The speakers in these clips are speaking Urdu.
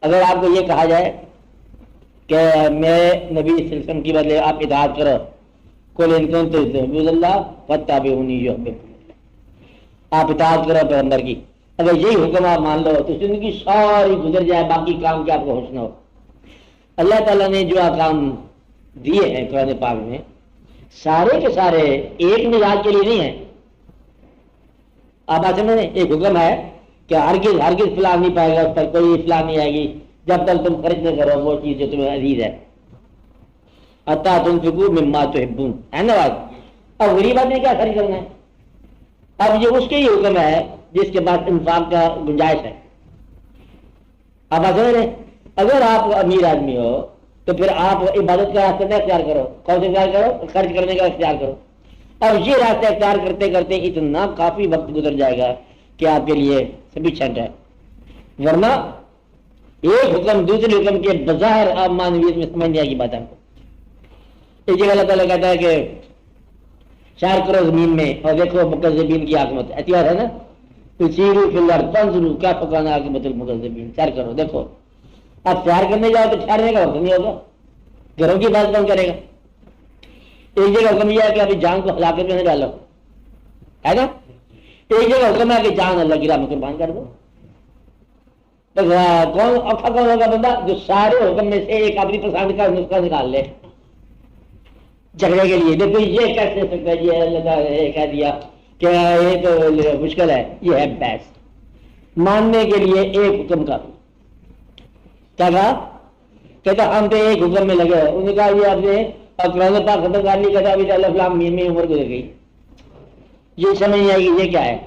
اگر آپ کو یہ کہا جائے کہ میں نبی صلی اللہ علیہ وسلم کی بدلے آپ اطاعت کرو، قل ان کنتم تحبون اللہ فاتبعونی یحببکم، آپ اطاعت کرو پیغمبر کی، اگر یہی حکم آپ مان لو تو زندگی ساری گزر جائے، باقی کام کے آپ کو ہوش نہ ہو۔ اللہ تعالیٰ نے جو احکام دیے ہیں قرآن پاک میں سارے کے سارے ایک مزاج کے لیے نہیں ہیں۔ آپ بات سمجھ رہے ہیں؟ ایک حکم ہے کہ ہرگز فلاح نہیں پائے گا، اس پر کوئی اصلاح نہیں آئے گی جب تک تم خرچ نہ کرو وہ چیز جو تمہیں عزیز ہے، حتیٰ تنفقوا مما تحبون، ہے نا بات؟ اب غریب آدمی کیا خرچ کرنا ہے؟ اب یہ اس کے ہی حکم ہے جس کے بعد انفاق کا گنجائش ہے۔ آپ بات سمجھ رہے ہیں؟ اگر آپ امیر آدمی ہو تو پھر آپ عبادت کا راستہ نہ اختیار کرو، کون سے اختیار کرو؟ خرچ کرنے کا اختیار کرو۔ اب یہ راستہ اختیار کرتے کرتے اتنا کافی وقت گزر جائے گا کہ آپ کے لیے سفیشینٹ ہے، ورنہ ایک حکم دوسرے حکم کے بظاہر آپ معنویت میں سمجھ نہیں آئے گی بات آپ کو۔ ایک جگہ اللہ تعالیٰ کہتا ہے کہ شار کرو زمین میں اور دیکھو مکذبین کی عاقبت، احتیاط ہے نا، سیروا فی الارض فانظروا کیف کان عاقبۃ المکذبین، سیر کرو دیکھو۔ آپ سیر کرنے جاؤ تو ٹھہرنے کا وقت نہیں ہوگا، گھروں کی بات کون کرے گا؟ ایک جگہ حکم یہ ہے کہ ابھی جان کو ہلاکت میں نہ ڈالو، ہے نا؟ ایک جگہ حکم ہے کہ جان اللہ کی راہ میں قربان کر دو۔ تو کون اوکھا کون ہوگا بندہ جو سارے حکم میں سے ایک اپنی پسند کا نسخہ نکال لے جھگڑے کے لیے؟ دیکھو یہ کیسے سکتا ہے، یہ اللہ تعالیٰ نے کہہ دیا کہ یہ تو مشکل ہے، یہ ہے بحث ماننے کے لیے ایک حکم کا۔ کیا کہا؟ کہتا ہم تو ایک حکم میں لگے، انہوں نے کہا یہ آپ نے قرآن پاک ختم کر لی، کہتا ابھی تو الف لام میم میں عمر گزر گئی، یہ سمجھ نہیں آئے گی یہ کیا ہے۔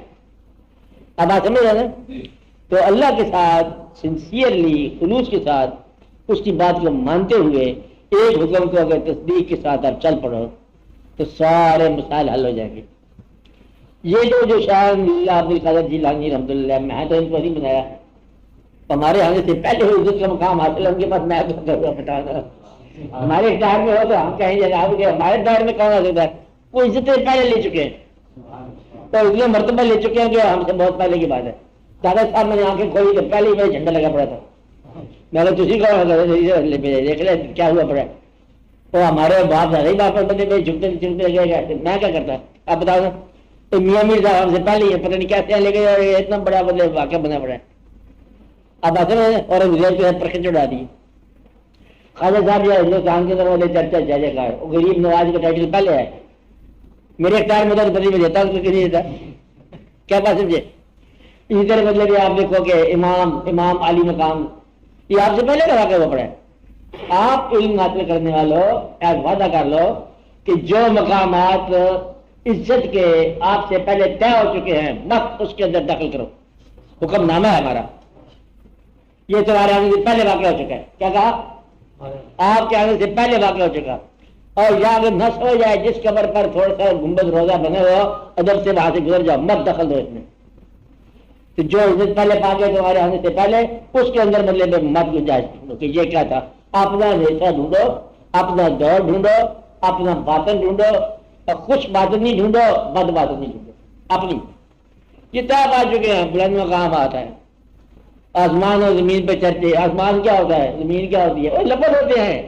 اب آپ سمجھ رہے نا؟ تو اللہ کے ساتھ سنسیئرلی خلوص کے ساتھ اس کی بات کو مانتے ہوئے ایک حکم کو اگر تصدیق کے ساتھ آپ چل پڑو تو سارے مسائل حل ہو جائیں گے۔ یہ جو شاہ عبد القادر جیلانی رحمۃ اللہ علیہ، میں تو ان کو نہیں بنایا، ہمارے آنے سے پہلے عزت کا مقام حاصل ہے ان کے پاس، میں بتانا ہمارے اختیار میں ہو تو ہم کہیں جناب کہ ہمارے دور میں کون ہو سکتا ہے؟ وہ عزتیں پہلے لے چکے ہیں تو اتنے مرتبہ لے چکے ہیں کہ ہم سے بہت پہلے کی بات ہے۔ دادا صاحب میں نے آنکھیں کھولی تو پہلے ہی میرے جھنڈا لگا پڑا تھا، میں نے تجھی کہا دیکھ لے کیا ہوا پڑا ہے، وہ ہمارے باپ دادا ہی باپ بندے میں جھکتے لگے گا، میں کیا کرتا؟ اب بتاؤ نا، تو میاں میر صاحب ہم سے پہلے ہی پتہ نہیں کیسے لے گئے، اتنا بڑا بدلے واقعہ بنا پڑا ہے۔ اب آتے ہیں اور جو ہے پرکھے چڑھا دی۔ خواجہ صاحب جو ہے ہندوستان کے اندر چرچا جائے گا، وہ غریب نواز کا ٹائٹل پہلے ہے، میرے اختیار میں بدلی میں دیتا ہوں تو نہیں دیتا، کیا بات سمجھے؟ اسی طرح بدلے بھی آپ دیکھو کہ امام عالی مقام یہ آپ سے پہلے کا واقعہ ہوا پڑا ہے۔ آپ علم حاصل کرنے والوں وعدہ کر لو کہ جو مقامات عزت کے آپ سے پہلے طے ہو چکے ہیں بس اس کے اندر داخل کرو، حکم نامہ ہے ہمارا، یہ تمہارے آنے سے پہلے واقع ہو چکا ہے۔ کیا کہا؟ آپ کے آنے سے پہلے واقع ہو چکا، اور یا اگر نس ہو جائے جس قبر پر تھوڑا سا گنبد روزہ بنے ہو ادب سے وہاں سے گزر جاؤ، مت دخل دو اس میں، تو جو عزت پہلے پا گئے تمہارے آنے سے پہلے اس کے اندر بدلے میں مت گنجائش ڈھونڈو کہ یہ کیا تھا۔ اپنا ریشہ ڈھونڈو، اپنا دور ڈھونڈو، اپنا باطن ڈھونڈو، اور خوش باطن نہیں ڈھونڈو، بد باطن نہیں ڈھونڈو اپنی۔ کتاب آ چکے ہیں، بلند مقام آتا ہے، آسمان اور زمین پہ چرچے۔ آسمان کیا ہوتا ہے؟ زمین کیا ہوتی ہے؟ وہ لفظ ہوتے ہیں۔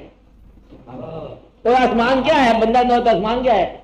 اور آسمان کیا ہے؟ بندہ نہ ہوتا آسمان کیا ہے؟